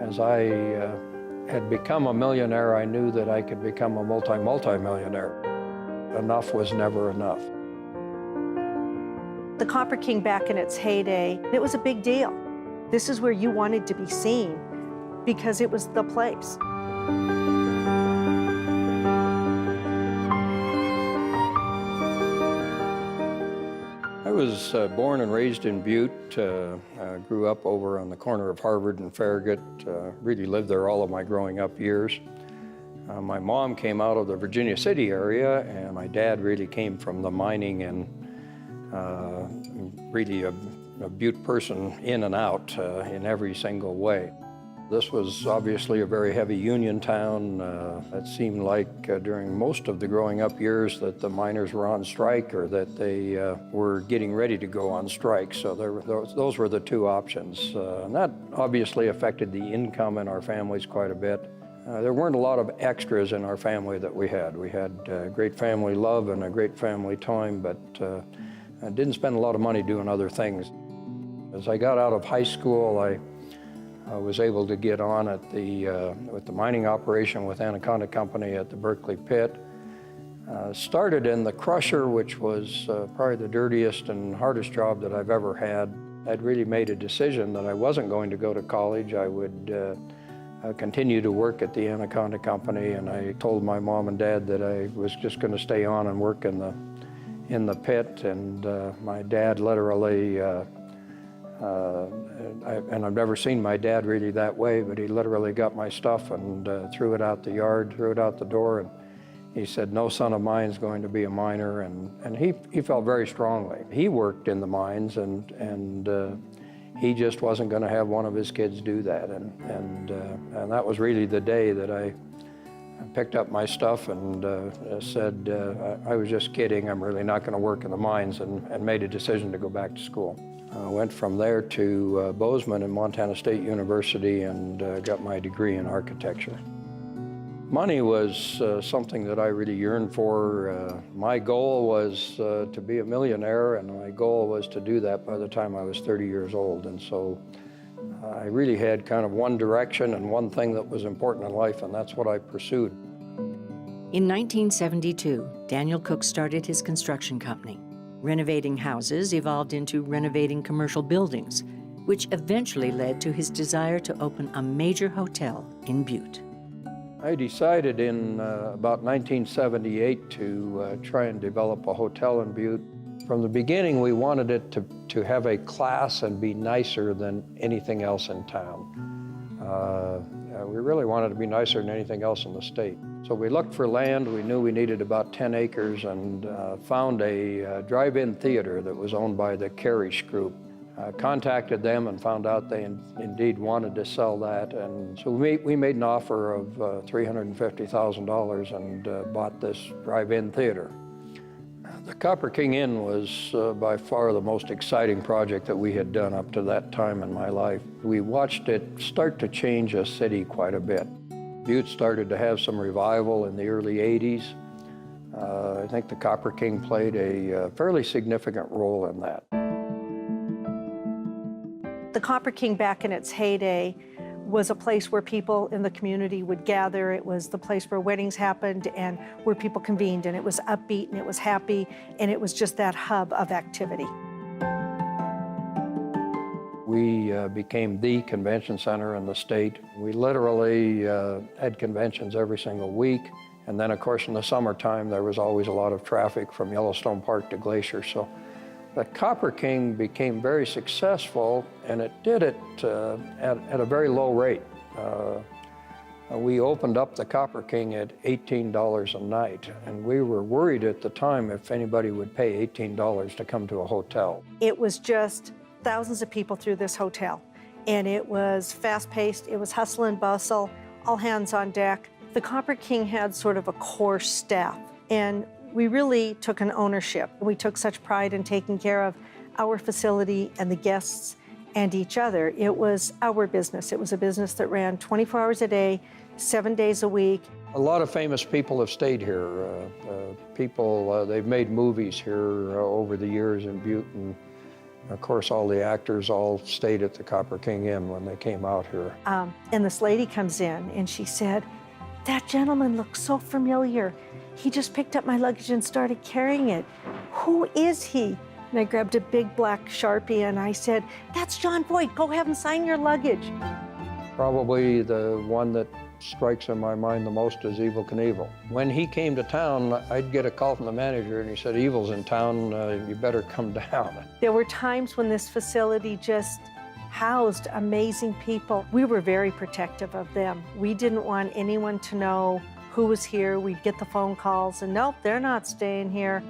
As I had become a millionaire, I knew that I could become a multi-millionaire. Enough was never enough. The Copper King back in its heyday, it was a big deal. This is where you wanted to be seen because it was the place. I was born and raised in Butte. Grew up over on the corner of Harvard and Farragut. Really lived there all of my growing up years. My mom came out of the Virginia City area, and my dad really came from the mining and really a Butte person in and out in every single way. This was obviously a very heavy union town. It seemed like during most of the growing up years that the miners were on strike or that they were getting ready to go on strike. So those were the two options. And that obviously affected the income in our families quite a bit. There weren't a lot of extras in our family that we had. We had great family love and a great family time, but didn't spend a lot of money doing other things. As I got out of high school, I was able to get on at with the mining operation with Anaconda Company at the Berkeley pit. Started in the crusher, which was probably the dirtiest and hardest job that I've ever had. I'd really made a decision that I wasn't going to go to college. I would continue to work at the Anaconda Company, and I told my mom and dad that I was just going to stay on and work in the pit. And my dad literally and I've never seen my dad really that way, but he literally got my stuff and threw it out the yard, threw it out the door, and he said, "No son of mine's going to be a miner," and he felt very strongly. He worked in the mines, and he just wasn't going to have one of his kids do that, and that was really the day that I picked up my stuff and said, I was just kidding, I'm really not going to work in the mines, and made a decision to go back to school. Went from there to Bozeman and Montana State University and got my degree in architecture. Money was something that I really yearned for. My goal was to be a millionaire, and my goal was to do that by the time I was 30 years old. And so I really had kind of one direction and one thing that was important in life, and that's what I pursued. In 1972, Daniel Cook started his construction company. Renovating houses evolved into renovating commercial buildings, which eventually led to his desire to open a major hotel in Butte. I decided in about 1978 to try and develop a hotel in Butte. From the beginning, we wanted it to have a class and be nicer than anything else in town. We really wanted to be nicer than anything else in the state. So we looked for land. We knew we needed about 10 acres and found a drive-in theater that was owned by the Carish Group. Contacted them and found out they indeed wanted to sell that. And so we made an offer of $350,000 and bought this drive-in theater. The Copper King Inn was by far the most exciting project that we had done up to that time in my life. We watched it start to change a city quite a bit. Butte started to have some revival in the early 80s. I think the Copper King played a fairly significant role in that. The Copper King back in its heyday was a place where people in the community would gather. It was the place where weddings happened and where people convened, and it was upbeat and it was happy, and it was just that hub of activity. We became the convention center in the state. We literally had conventions every single week. And then, of course, in the summertime, there was always a lot of traffic from Yellowstone Park to Glacier. So the Copper King became very successful, and it did it at a very low rate. We opened up the Copper King at $18 a night, and we were worried at the time if anybody would pay $18 to come to a hotel. It was just thousands of people through this hotel, and it was fast-paced, it was hustle and bustle, all hands on deck. The Copper King had sort of a core staff, and we really took an ownership. We took such pride in taking care of our facility and the guests and each other. It was our business. It was a business that ran 24 hours a day, 7 days a week. A lot of famous people have stayed here. They've made movies here over the years in Butte, and Of course, all the actors all stayed at the Copper King Inn when they came out here. And this lady comes in and she said, "That gentleman looks so familiar. He just picked up my luggage and started carrying it. Who is he?" And I grabbed a big black Sharpie and I said, "That's John Voight. Go have him sign your luggage." Probably the one that strikes in my mind the most is Evel Knievel. When he came to town, I'd get a call from the manager and he said, "Evel's in town, you better come down." There were times when this facility just housed amazing people. We were very protective of them. We didn't want anyone to know who was here. We'd get the phone calls and nope, they're not staying here.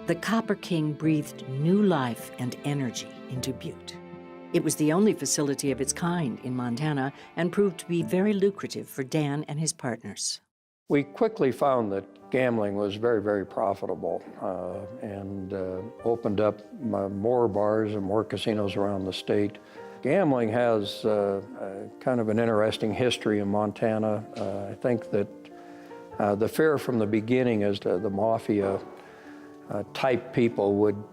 The Copper King breathed new life and energy into Butte. It was the only facility of its kind in Montana and proved to be very lucrative for Dan and his partners. We quickly found that gambling was very, very profitable and opened up more bars and more casinos around the state. Gambling has kind of an interesting history in Montana. I think that the fear from the beginning is that the mafia type people would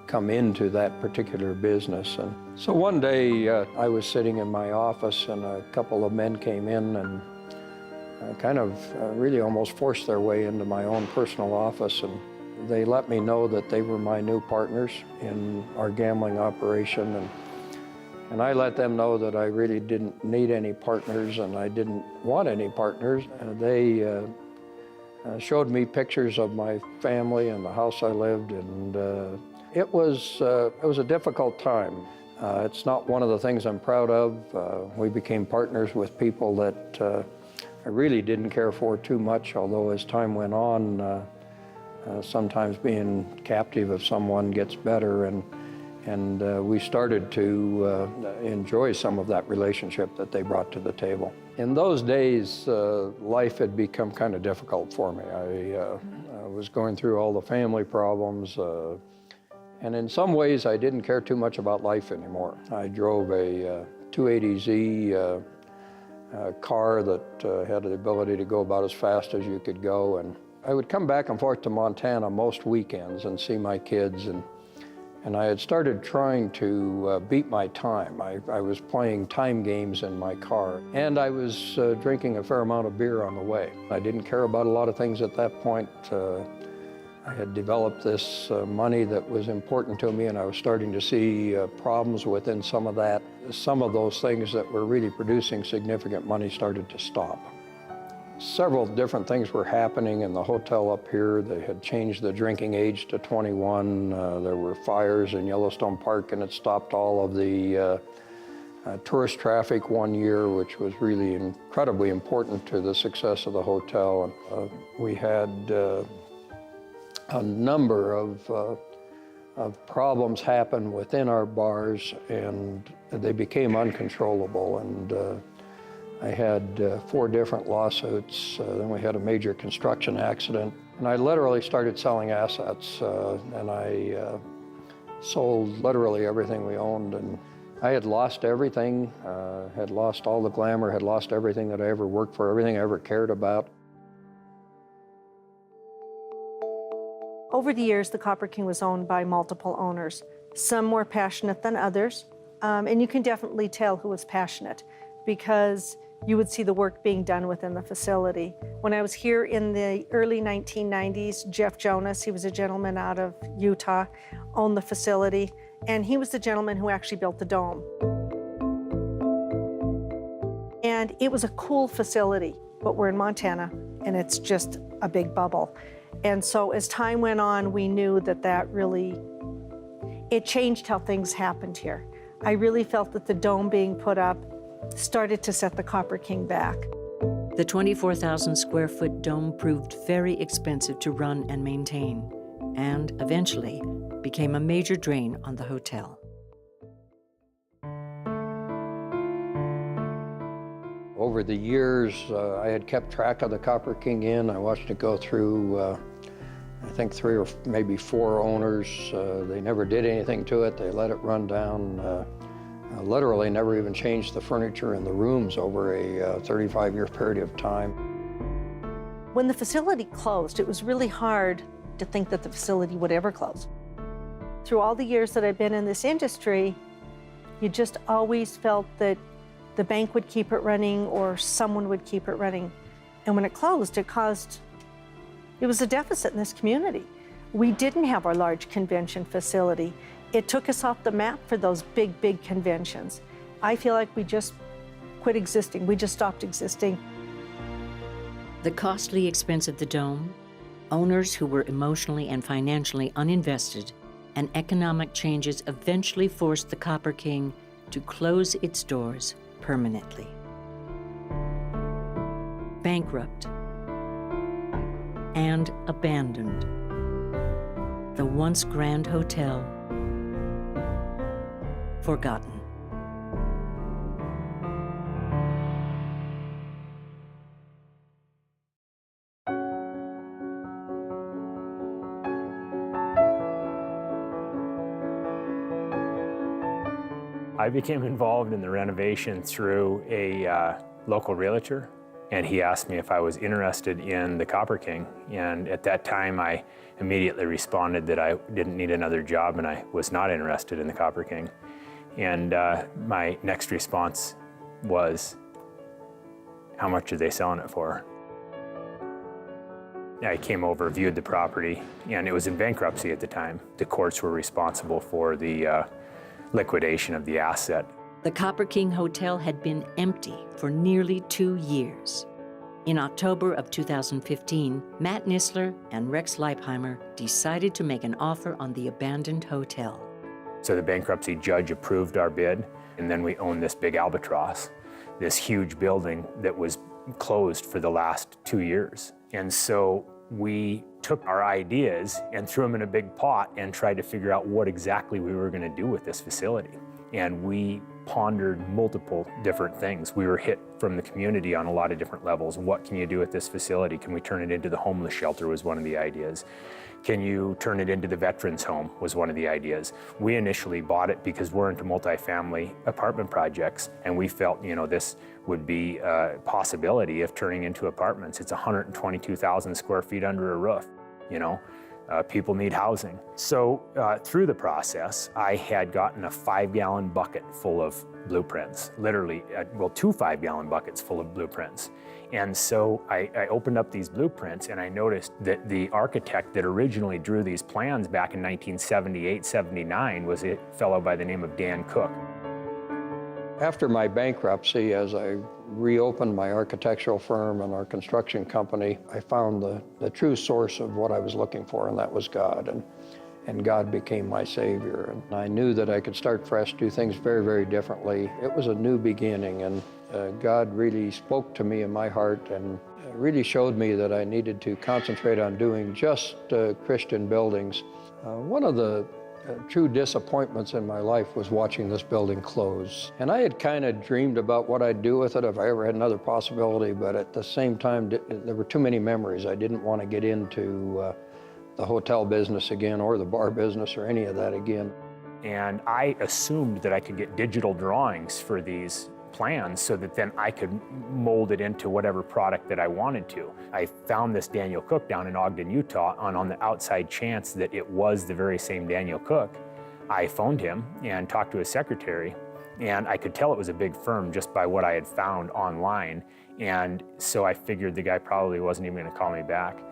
come into that particular business. And so one day I was sitting in my office and a couple of men came in and kind of really almost forced their way into my own personal office, and they let me know that they were my new partners in our gambling operation, and I let them know that I really didn't need any partners and I didn't want any partners. They showed me pictures of my family and the house I lived, and it was a difficult time. It's not one of the things I'm proud of. We became partners with people that I really didn't care for too much, although as time went on, sometimes being captive of someone gets better, and we started to enjoy some of that relationship that they brought to the table. In those days, life had become kind of difficult for me. I was going through all the family problems, and in some ways I didn't care too much about life anymore. I drove a 280Z car that had the ability to go about as fast as you could go, and I would come back and forth to Montana most weekends and see my kids, and I had started trying to beat my time. I was playing time games in my car, and I was drinking a fair amount of beer on the way. I didn't care about a lot of things at that point. I had developed this money that was important to me, and I was starting to see problems within some of that. Some of those things that were really producing significant money started to stop. Several different things were happening in the hotel up here. They had changed the drinking age to 21. There were fires in Yellowstone Park, and it stopped all of the tourist traffic one year, which was really incredibly important to the success of the hotel. And we had a number of problems happen within our bars, and they became uncontrollable. And I had 4 different lawsuits. Then we had a major construction accident, and I literally started selling assets, and I sold literally everything we owned, and I had lost everything, had lost all the glamour, had lost everything that I ever worked for, everything I ever cared about. Over the years, the Copper King was owned by multiple owners, some more passionate than others, and you can definitely tell who was passionate because you would see the work being done within the facility. When I was here in the early 1990s, Jeff Jonas, he was a gentleman out of Utah, owned the facility, and he was the gentleman who actually built the dome. And it was a cool facility, but we're in Montana, and it's just a big bubble. And so as time went on, we knew that really, it changed how things happened here. I really felt that the dome being put up started to set the Copper King back. The 24,000 square foot dome proved very expensive to run and maintain, and eventually became a major drain on the hotel. Over the years, I had kept track of the Copper King Inn. I watched it go through, I think 3 or maybe 4 owners. They never did anything to it. They let it run down. Literally never even changed the furniture in the rooms over a 35-year period of time. When the facility closed, it was really hard to think that the facility would ever close. Through all the years that I've been in this industry, you just always felt that the bank would keep it running or someone would keep it running. And when it closed, it was a deficit in this community. We didn't have our large convention facility. It took us off the map for those big, big conventions. I feel like we just quit existing. We just stopped existing. The costly expense of the Dome, owners who were emotionally and financially uninvested, and economic changes eventually forced the Copper King to close its doors permanently. Bankrupt and abandoned, the once grand hotel forgotten. I became involved in the renovation through a local realtor, and he asked me if I was interested in the Copper King. And at that time, I immediately responded that I didn't need another job and I was not interested in the Copper King. And my next response was, how much are they selling it for? I came over, viewed the property, and it was in bankruptcy at the time. The courts were responsible for the liquidation of the asset. The Copper King Hotel had been empty for nearly 2 years. In October of 2015, Matt Nisler and Rex Leipheimer decided to make an offer on the abandoned hotel. So the bankruptcy judge approved our bid, and then we owned this big albatross, this huge building that was closed for the last 2 years. And so we took our ideas and threw them in a big pot and tried to figure out what exactly we were going to do with this facility. And we pondered multiple different things. We were hit from the community on a lot of different levels. What can you do with this facility? Can we turn it into the homeless shelter was one of the ideas. Can you turn it into the veterans home was one of the ideas. We initially bought it because we're into multifamily apartment projects, and we felt, this would be a possibility of turning into apartments. It's 122,000 square feet under a roof, people need housing. So through the process, I had gotten a 5-gallon bucket full of blueprints, literally, 2 5-gallon buckets full of blueprints. And so I opened up these blueprints and I noticed that the architect that originally drew these plans back in 1978-79 was a fellow by the name of Dan Cook. After my bankruptcy, as I reopened my architectural firm and our construction company, I found the true source of what I was looking for, and that was God. And God became my savior. And I knew that I could start fresh, do things very, very differently. It was a new beginning, and God really spoke to me in my heart and really showed me that I needed to concentrate on doing just Christian buildings. One of the true disappointments in my life was watching this building close. And I had kind of dreamed about what I'd do with it if I ever had another possibility, but at the same time, there were too many memories. I didn't want to get into the hotel business again or the bar business or any of that again. And I assumed that I could get digital drawings for these plans so that then I could mold it into whatever product that I wanted to. I found this Daniel Cook down in Ogden, Utah, and on the outside chance that it was the very same Daniel Cook, I phoned him and talked to his secretary, and I could tell it was a big firm just by what I had found online. And so I figured the guy probably wasn't even going to call me back.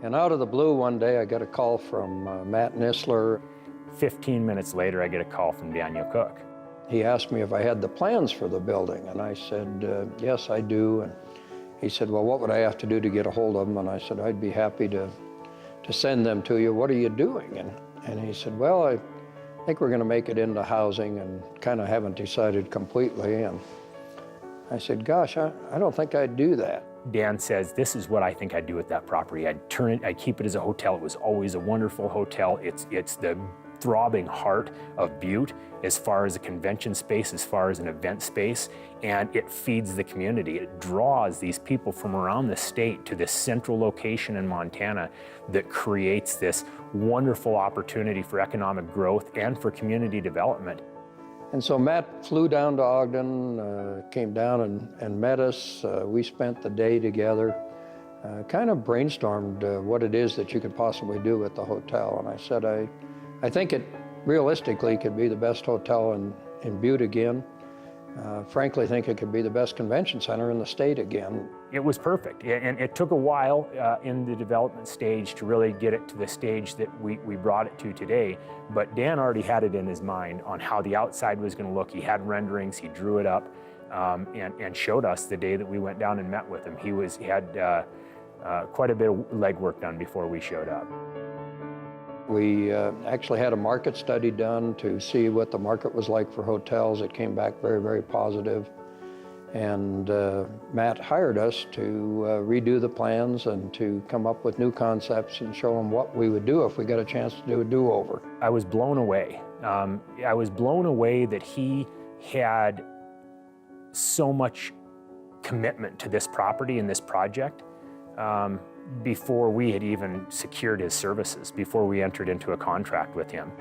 And out of the blue one day, I got a call from Matt Nisler. 15 minutes later, I get a call from Daniel Cook. He asked me if I had the plans for the building, and I said, yes, I do. And he said, well, what would I have to do to get a hold of them? And I said, I'd be happy to send them to you. What are you doing? And he said, well, I think we're going to make it into housing and kind of haven't decided completely. And I said, gosh, I don't think I'd do that. Dan says, this is what I think I'd do with that property. I'd turn it, I'd keep it as a hotel. It was always a wonderful hotel. It's the throbbing heart of Butte as far as a convention space, as far as an event space, and it feeds the community. It draws these people from around the state to this central location in Montana that creates this wonderful opportunity for economic growth and for community development. And so Matt flew down to Ogden, came down and met us. We spent the day together, kind of brainstormed what it is that you could possibly do at the hotel. And I said, I think it realistically could be the best hotel in Butte again. Frankly, I think it could be the best convention center in the state again. It was perfect, and it took a while in the development stage to really get it to the stage that we brought it to today. But Dan already had it in his mind on how the outside was going to look. He had renderings, he drew it up, and showed us the day that we went down and met with him. He had quite a bit of legwork done before we showed up. We actually had a market study done to see what the market was like for hotels. It came back very, very positive. And Matt hired us to redo the plans and to come up with new concepts and show them what we would do if we got a chance to do a do-over. I was blown away. I was blown away that he had so much commitment to this property and this project. Before we had even secured his services, before we entered into a contract with him.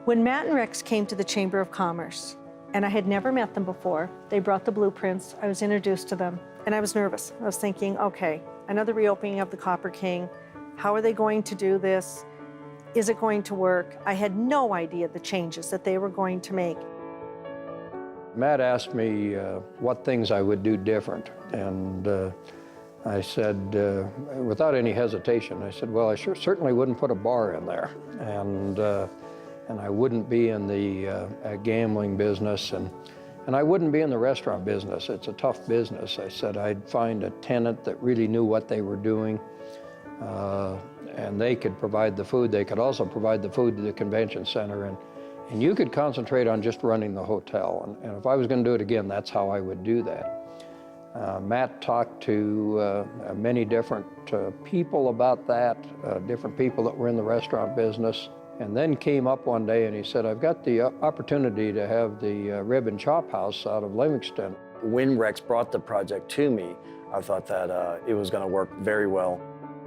When Matt and Rex came to the Chamber of Commerce, and I had never met them before, they brought the blueprints, I was introduced to them, and I was nervous. I was thinking, okay, another reopening of the Copper King. How are they going to do this? Is it going to work? I had no idea the changes that they were going to make. Matt asked me what things I would do different, and I said, without any hesitation, I said, well, I certainly wouldn't put a bar in there, and I wouldn't be in the gambling business, and I wouldn't be in the restaurant business. It's a tough business. I said I'd find a tenant that really knew what they were doing, and they could provide the food. They could also provide the food to the convention center, and you could concentrate on just running the hotel. And if I was going to do it again, that's how I would do that. Matt talked to many different people about that, different people that were in the restaurant business, and then came up one day and he said, I've got the opportunity to have the Rib and Chop House out of Livingston. When Rex brought the project to me, I thought that it was going to work very well.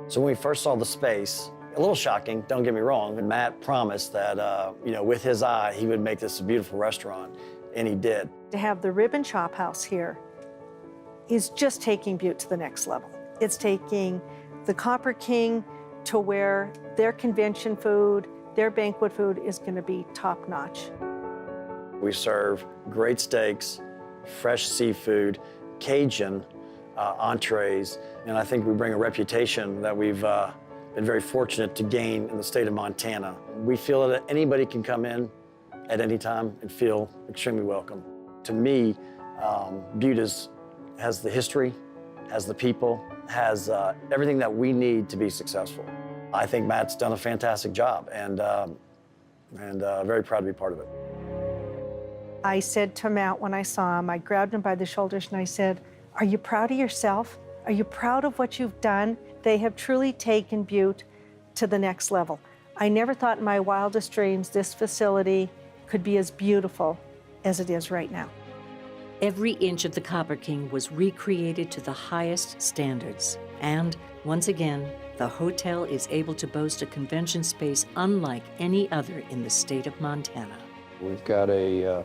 So when we first saw the space, a little shocking, don't get me wrong, and Matt promised that with his eye, he would make this a beautiful restaurant, and he did. To have the Rib and Chop House here is just taking Butte to the next level. It's taking the Copper King to where their convention food, their banquet food is going to be top notch. We serve great steaks, fresh seafood, Cajun entrees, and I think we bring a reputation that we've been very fortunate to gain in the state of Montana. We feel that anybody can come in at any time and feel extremely welcome. To me, Butte has the history, has the people, has everything that we need to be successful. I think Matt's done a fantastic job, and very proud to be part of it. I said to Matt when I saw him, I grabbed him by the shoulders and I said, are you proud of yourself? Are you proud of what you've done? They have truly taken Butte to the next level. I never thought in my wildest dreams this facility could be as beautiful as it is right now. Every inch of the Copper King was recreated to the highest standards. And once again, the hotel is able to boast a convention space unlike any other in the state of Montana. We've got a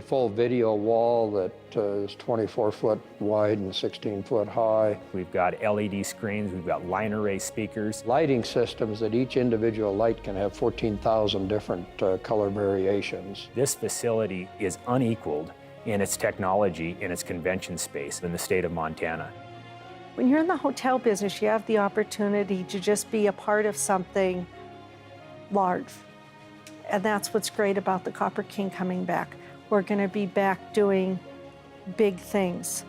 full video wall that is 24 foot wide and 16 foot high. We've got LED screens, we've got line array speakers. Lighting systems that each individual light can have 14,000 different color variations. This facility is unequaled in its technology, in its convention space in the state of Montana. When you're in the hotel business, you have the opportunity to just be a part of something large. And that's what's great about the Copper King coming back. We're going to be back doing big things.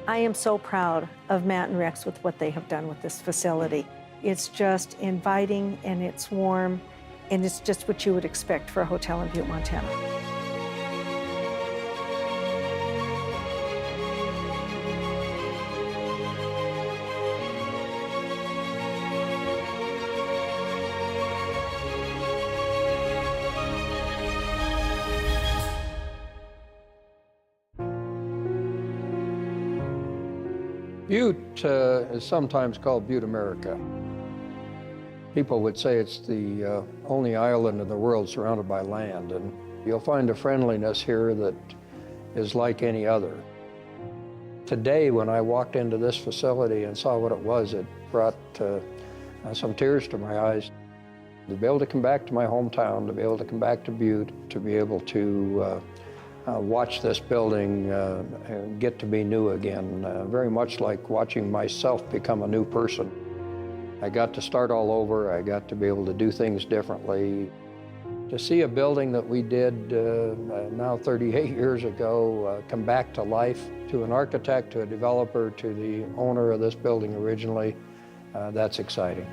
I am so proud of Matt and Rex with what they have done with this facility. It's just inviting and it's warm and it's just what you would expect for a hotel in Butte, Montana. Butte is sometimes called Butte, America. People would say it's the only island in the world surrounded by land, and you'll find a friendliness here that is like any other. Today, when I walked into this facility and saw what it was, it brought some tears to my eyes. To be able to come back to my hometown, to be able to come back to Butte, to be able to watch this building get to be new again, very much like watching myself become a new person. I got to start all over. I got to be able to do things differently. To see a building that we did now 38 years ago come back to life, to an architect, to a developer, to the owner of this building originally, that's exciting.